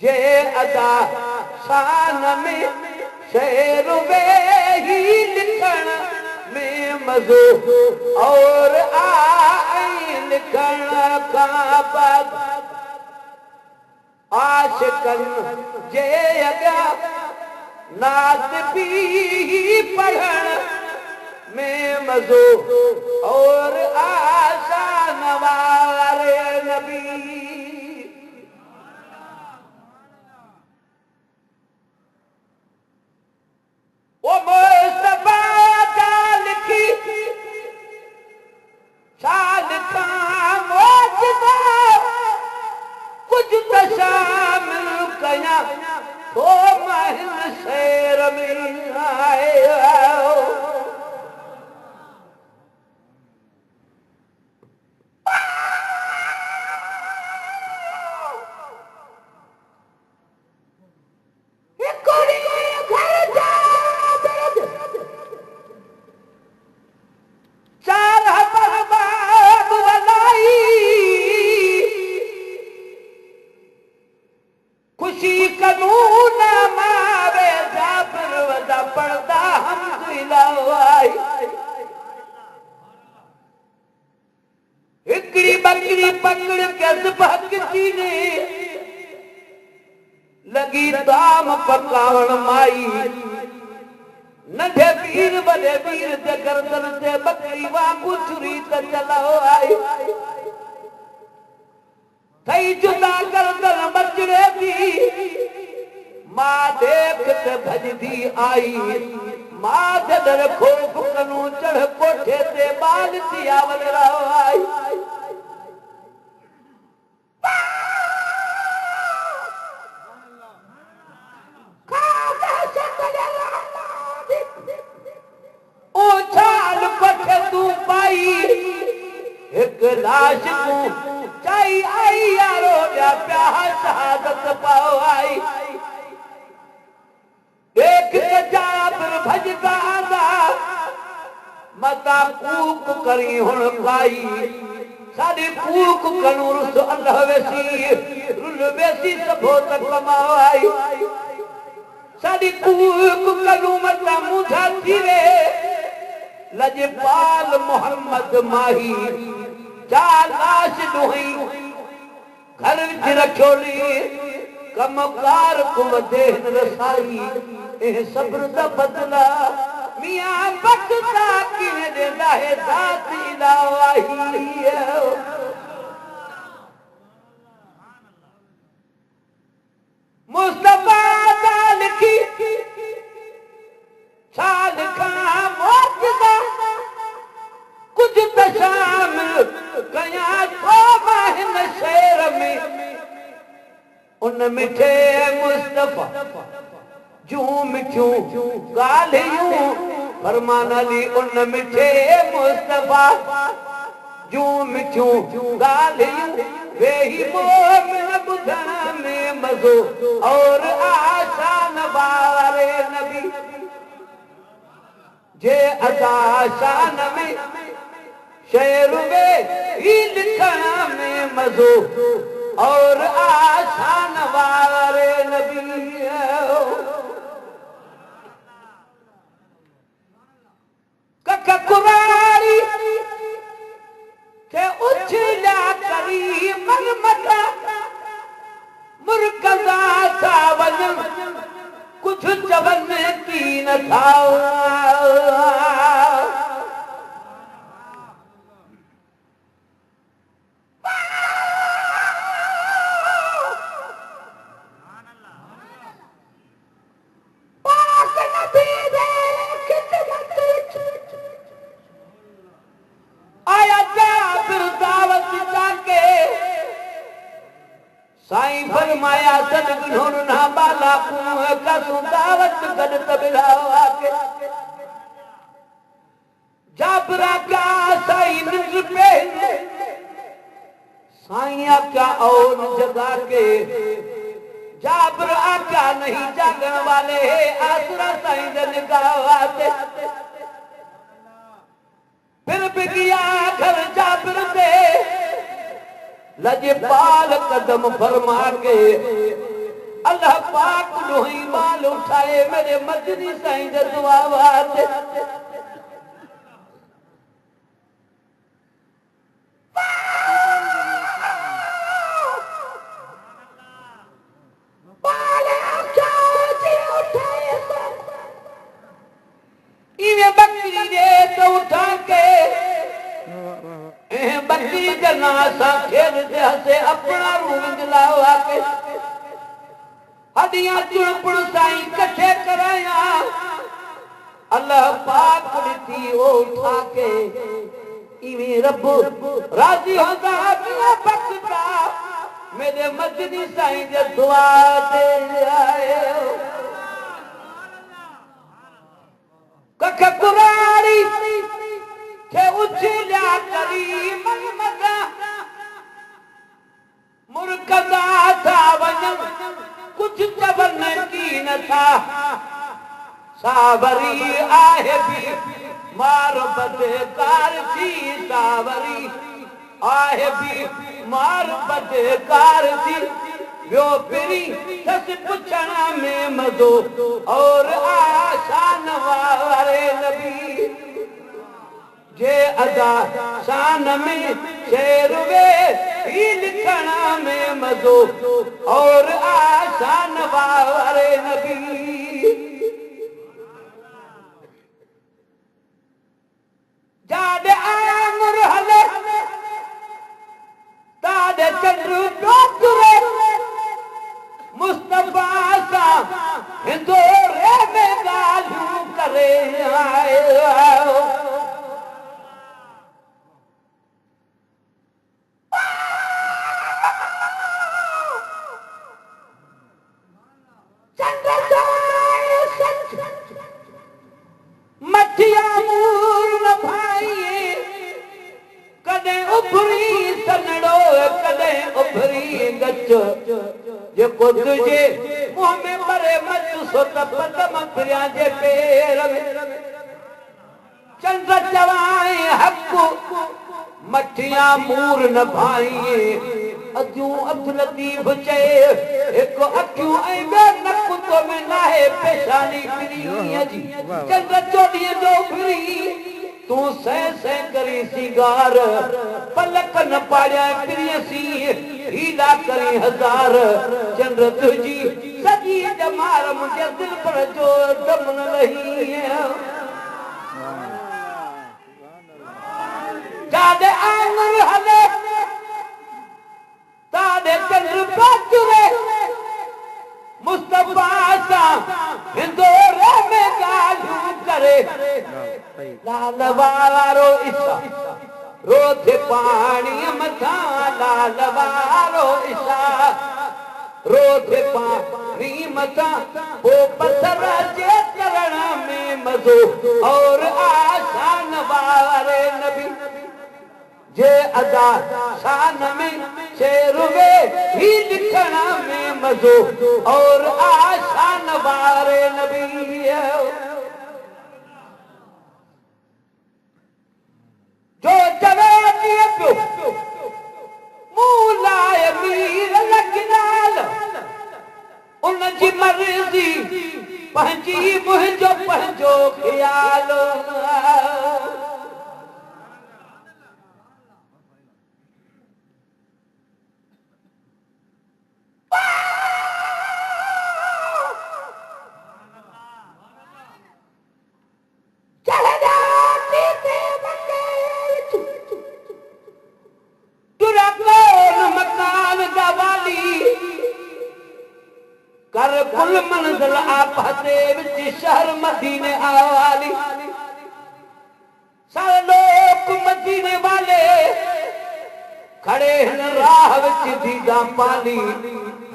जे अदा शान में शेर वे ही लिखण में मज़ो और आई लिखण खां बाद आशिकन जे अॻियां नात भी पढ़ण में मज़ो और आशान वारे नबी ओ मुस्तफा जा लिखी शान का मौजज़ा कुछ त शामिल कया तो महल शेर में आयो बकरी पकड़ के भक्ति ने लगी दाम पकावण माई नंढे वीर वॾे वीर जे गर्दन ते बकरी वांगुरु छुरी त चलाओ आई थई जुदा गर्दन बचड़े दी मां देख ते भजदी आई मां ते डर खोफ कनू चढ़ कोठे ते बाल थी आवल रहो आई एक लाश को चाई आई यारो जा प्यार शहादत पाओ आई देख के जाबिर भजदा आंदा मता कूक करी हुन काई साडी कूक कनु रुस अल्लाह वेसी रुल वेसी सबो तक कमाओ आई साडी कूक कनु मता मुझा थीवे लजपाल मोहम्मद माही चार लाश दुहई घर विच रखोली कमकार को देन रसाई ए सब्र दा बदला मियां बख्ता किने देंदा है जात इलाही मुस्तफा दा लिखी साल का मौजज़ा कुछ त शामिल कया तो महन शेर में उन मिठे मुस्तफा जूं मिठियूं ॻाल्हियूं फरमान अली उन मिठे मुस्तफा जूं मिठियूं ॻाल्हियूं वेही मोमिन ॿुधण में मज़ो और आशान वारे नबी जे अदा शान में शेर वे ही लिखण में मज़ो और आशान वारे नबी ककुरारी के उछला करी मन मता मुर्कजा था वजन कुछ चवन की न था साईं फरमाया सदगुण ना बाला कुएं का सुदावत गद तबलावा के जाबरा का साईं निज पे साईं क्या और जगा के जाबर आका नहीं जागन वाले आसरा साईं दे निगाहते फिर भी गया घर जाबर दे लजपाल कदम फरमा के अल्लाह पाक ॾोही बाल उठाए मेरे मदनी साईं जा दुआ वास्ते इन्हें बकरी दे तो उठा के बकरी का नासा खेल से हसे अपना रूह दिलावा के हदियां चुड़पुड़ साईं कठे कराया अल्लाह पाक दी ओ उठा के इवे रब राजी होता अपना बख्शता मेरे मदनी साईं दे दुआ दे आए कख कुराड़ी के उछलिया करीम मदा मुरकदा था वजन कुछ जबन की न था सावरी आहे भी मार बदकार थी सावरी आहे भी मार बदकार थी व्यो पिरी सस पुछना में मजो और आशान वारे नबी जे अदा शान में शेर वे ही लिखना में मजो और आशान वारे नबी जादे आंगुर हले तादे चंद्र डोकरे मुस्तफा सा हिंदोरे में गालू करे आए मठिया मूर न भाई कदे उभरी सनड़ो कदे उभरी गच जेको तुझे मुंह में मरे मत सो तपदम फिरिया जे पेर में चंद्र चवाए हक मठिया मूर न भाई अजूं अख लतीफ चए एक अखियूं ऐं बे नक तो में नाहे पेशानी फिरी जी चंद्र चोॾीअ जो फिरी तूं सह सह करी सिगार पलक न पाड़िया फिरियसी हीला करी हजार चंद्र तुझी सजी जमार मुझे दिल पर जो दम न रही जादे आंगुर हले तादे चंद्र बाजुरे मुस्तफा सा हिंदोरे में गालू करे लाल वारो ईसा रोथे पानी मथा लाल वारो ईसा रोथे पानी मथा वो पत्थर जे चरण में मजो और आसान वारे नबी जे अदा शान में शेर वे ही लिखना में मजो और आशान वारे नबी जो चवे दिए पियो मूलाए मीर लगिनाल उन जी मर्जी पंहिंजी मुंहिंजो पंहिंजो ख्याल कर कुल मंजिल आप हते विच शहर मदीने आवाली सारे लोग मदीने वाले खड़े हैं राह विच दीदा पाली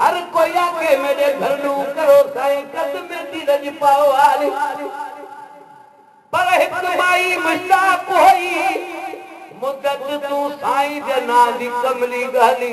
हर कोई आके मेरे घर नू करो साईं कदम दी रज पाओ वाली पर हिक माई मुश्ताक होई मुद्दत तू साईं दे नाल दी कमली गाली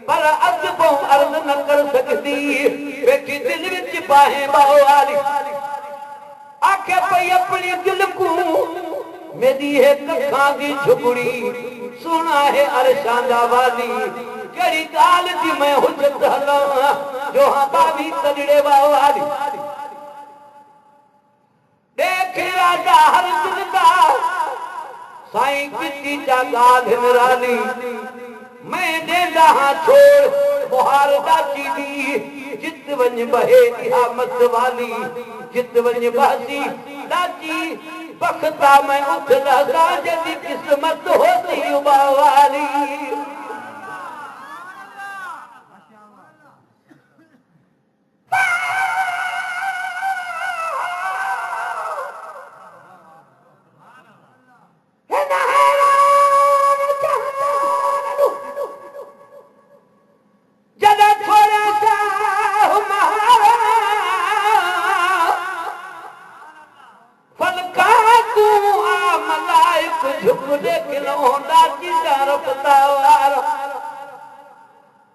पर अजबो अर्ज न कर सकती बेटी दिल विच बाहें बाहो वाली आखे पई अपनी दिल को मेरी है कखां दी झुगड़ी सुना है अरशां दा वाली केड़ी गाल दी मैं हुज्जत हलां जो हाँ बाबी तजड़े वाली देखे राजा हर दिलदा साईं किसी जा गाल हिमराली मैं देंदा हाँ छोड़ बुहार दाची दी जित वंज बहे इहा मत वाली जित वंज बहसी दाची बखता मैं उठ लगा जदी किस्मत होती उबावाली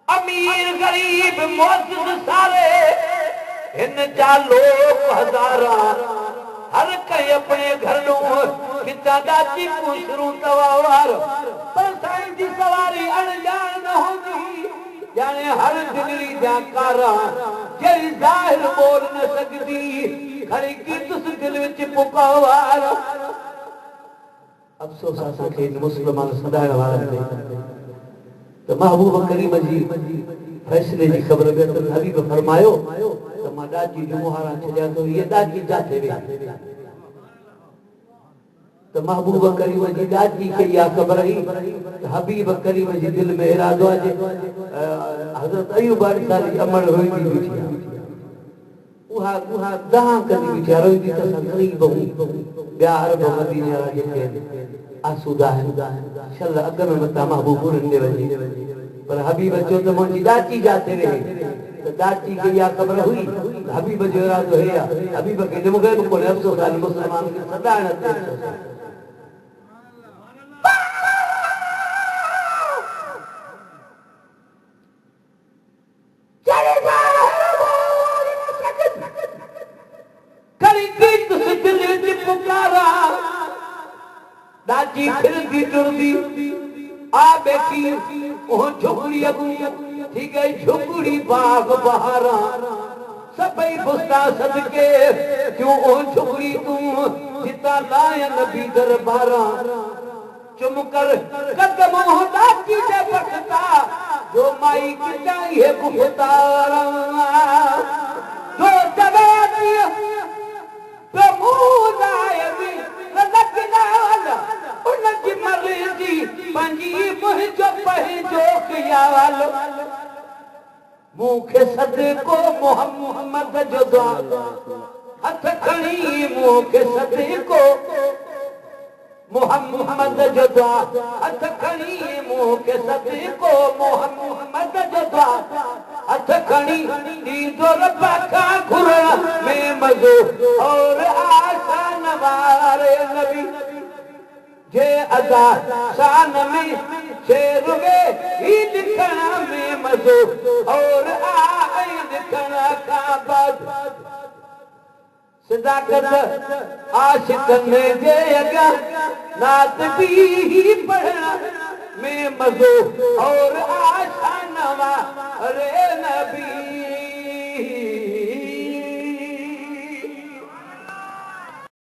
अमीर गरीब मौजूद सारे इन जा लोग हजारा हर कई अपने घर नो किता दाची पुछरू तवार पर साईं जी सवारी अनजान न होंदी जाने हर दिली जा कारा जरी जाहिर बोल न सकदी खड़ी की तुस दिल विच पुकार अफसोस असां खे मुस्लमान सदाइण वारनि तो महबूब करीम जी फैसले जी खबर में तो हबीब फरमायो तो मां दाजी जो मुहारा छया तो ये दाजी जाते वे तो महबूब करीम जी दाजी के या खबर ही हबीब करीम जी दिल में इरादो है हजरत अयूब अलैहि अमर होई थी उहा दहा कदी बेचारो दी त गरीब हो बिया अरब मदीने वाले के आसूदा है शल अगर में मता महबूब ने वजी पर हबीब जो तो मुंजी दाची जाते रहे तो दाची के या खबर हुई हबीब जो इरादो है हबीब के दिमाग में कोई अफसोस है मुसलमान के सदा न दाची फिर दी टुरदी आ बैठी ओ झुकड़ी अगू थी गई झुकड़ी बाग बहारा सबई बुस्ता सदके क्यों ओ झुकड़ी तू जिता लाया नबी दरबारा चुमकर कदम हो दाची से बखता जो माई किता ये गुफ्तारा जो जवानी प्रमोदाय भी लगना उनकी मर्जी पंजी मुझो पहजो ख्याल मुखे सदको मोहम्मद जो दुआ हथ खणी मुखे सदको मोहम्मद जो दुआ हथ खणी मुखे सदको मोहम्मद जो दुआ हथ खणी दीदो रब का घुरा में मजो और आसान वारे नबी जे अदा शान में शेर में ही लिखना में मजो और आई लिखना का बाद सदाकत आशिकन में जे अगा नात भी पढ़ना में मजो और आशान वारे